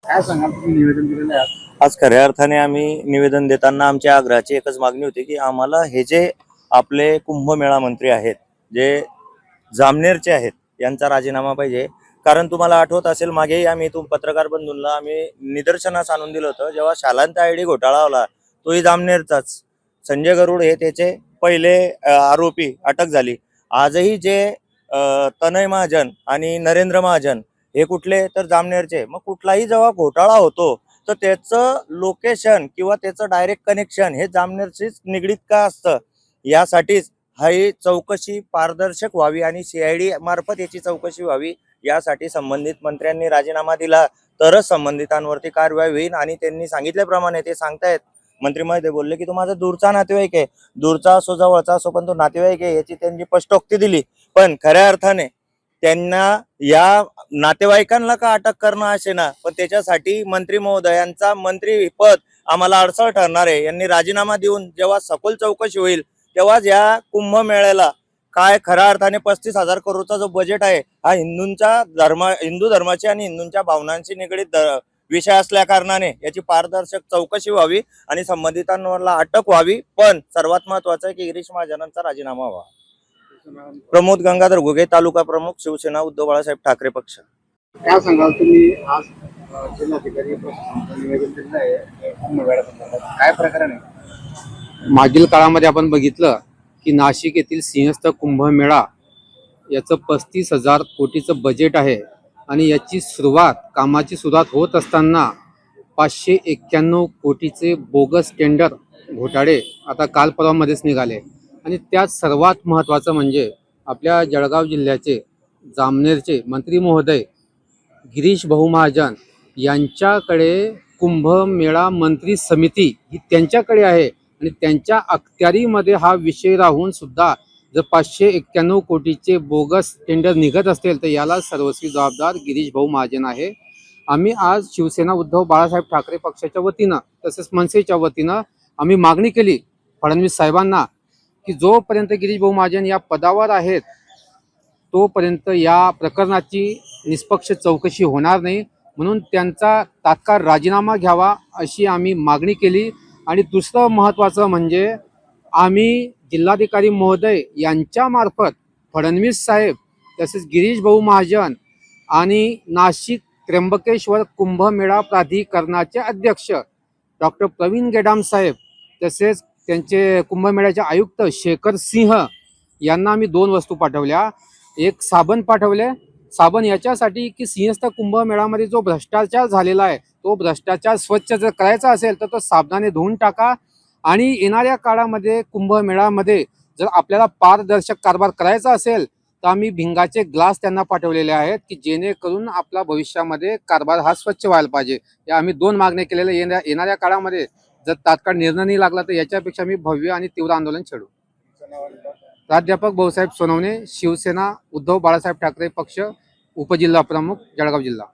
काय सांगाल तुम्ही निवेदन दिलेलं आहे आज? आज खऱ्या अर्थाने आम्ही निवेदन देताना आमच्या आग्रहाची एकच मागणी होती की आम्हाला हे जे आपले कुंभमेळा मंत्री आहेत, जे जामनेरचे आहेत, यांचा राजीनामा पाहिजे. कारण तुम्हाला आठवत असेल, मागेही आम्ही पत्रकार बंधूंना आम्ही निदर्शनास आणून दिलं होतं. जेव्हा शालांत आयडी घोटाळा आला, तोही जामनेरचाच. संजय गरुड हे त्याचे पहिले आरोपी अटक झाली. आजही जे तनय महाजन आणि नरेंद्र महाजन हे कुठले, तर जामनेरचे. मग कुठलाही जेव्हा घोटाळा होतो तर त्याचं लोकेशन किंवा त्याचं डायरेक्ट कनेक्शन हे जामनेरशीच निगडीत का असतं, यासाठीच ही चौकशी पारदर्शक व्हावी आणि CID मार्फत याची चौकशी व्हावी, यासाठी संबंधित मंत्र्यांनी राजीनामा दिला तरच संबंधितांवरती कारवाई होईल. आणि त्यांनी सांगितल्याप्रमाणे ते सांगतायत, मंत्री महोदय बोलले की तो माझा दूरचा नातेवाईक आहे, दूरचा असो जवळचा असो, पण तो नातेवाईक आहे याची त्यांनी स्पष्टोक्ती दिली. पण खऱ्या अर्थाने त्यांना या नातेवाईकांना का अटक करणं असे ना, पण त्याच्यासाठी मंत्री महोदयांचा मंत्रीपद आम्हाला अडसर ठरणार आहे. यांनी राजीनामा देऊन जेव्हा सखोल चौकशी होईल तेव्हाच या कुंभमेळ्याला काय खऱ्या अर्थाने 35,000 करोडचा जो बजेट आहे, हा हिंदू धर्माची आणि हिंदूंच्या भावनांशी निगडीत विषय असल्या कारणाने याची पारदर्शक चौकशी व्हावी आणि संबंधितांवरला अटक व्हावी. पण सर्वात महत्वाचं आहे की गिरीश महाजनांचा राजीनामा व्हावा. प्रमोद गंगाधर घुगे, तालुका प्रमुख, शिवसेना, उद्धव बाळासाहेब ठाकरे पक्ष. काय सांगाल तुम्ही आज जिल्हाधिकारी प्रशासनाचं निवेदन दिलेलं आहे कुंभमेळा संदर्भात, काय प्रकरण आहे? मागील काळामध्ये आपण बघितलं की नाशिक येथील सिंहस्थ कुंभमेळा याचं 35,000 कोटीचं बजेट आहे आणि याची कामाची सुरुवात होत असताना 591 कोटीचे बोगस टेंडर घोटाळे आता काल परवामध्येच निघाले. आणि त्यात सर्वात महत्त्वाचं म्हणजे आपल्या जळगाव जिल्ह्याचे जामनेरचे मंत्री महोदय गिरीश भाऊ महाजन यांच्याकडे कुंभमेळा मंत्री समिती ही त्यांच्याकडे आहे आणि त्यांच्या अखत्यारीमध्ये हा विषय राहून सुद्धा जर 591 कोटीचे बोगस टेंडर निघत असतील तर याला सर्वस्वी जबाबदार गिरीश भाऊ महाजन आहे. आम्ही आज शिवसेना उद्धव बाळासाहेब ठाकरे पक्षाच्या वतीनं तसेच मनसेच्या वतीनं आम्ही मागणी केली फडणवीस साहेबांना की जोपर्यंत गिरीश भाऊ महाजन या पदावर आहेत तोपर्यंत या प्रकरणाची निष्पक्ष चौकशी होणार नाही, म्हणून त्यांचा तात्काळ राजीनामा घ्यावा अशी आम्ही मागणी केली. आणि दुसरं महत्त्वाचं म्हणजे आम्ही जिल्हाधिकारी महोदय यांच्यामार्फत फडणवीस साहेब तसेच गिरीश भाऊ महाजन आणि नाशिक त्र्यंबकेश्वर कुंभमेळा प्राधिकरणाचे अध्यक्ष डॉक्टर प्रवीण गेडाम साहेब तसेच त्यांचे कुंभमेळ्याचे आयुक्त शेखर सिंह यांना आम्ही 2 वस्तू पाठवल्या. एक साबण पाठवले. साबण याच्यासाठी की सिंहस्थ कुंभमेळ्यामध्ये जो भ्रष्टाचार झालेला आहे तो भ्रष्टाचार स्वच्छ जर करायचा असेल तर तो साबणाने धुवून टाका. आणि येणाऱ्या काळामध्ये कुंभमेळ्यामध्ये जर आपल्याला पारदर्शक कारभार करायचा असेल तर आम्ही भिंगाचे ग्लास त्यांना पाठवलेले आहेत की जेणेकरून आपला भविष्यामध्ये कारभार हा स्वच्छ व्हायला पाहिजे. या आम्ही 2 मागण्या केलेल्या. येणाऱ्या काळामध्ये जर तात्काळ निर्णय नाही लागला तर याच्यापेक्षा आम्ही भव्य आणि तीव्र आंदोलन छेडू. प्राध्यापक भाऊसाहेब सोनवणे, शिवसेना उद्धव बाळासाहेब ठाकरे पक्ष, उपजिल्हा प्रमुख, जळगाव जिल्हा.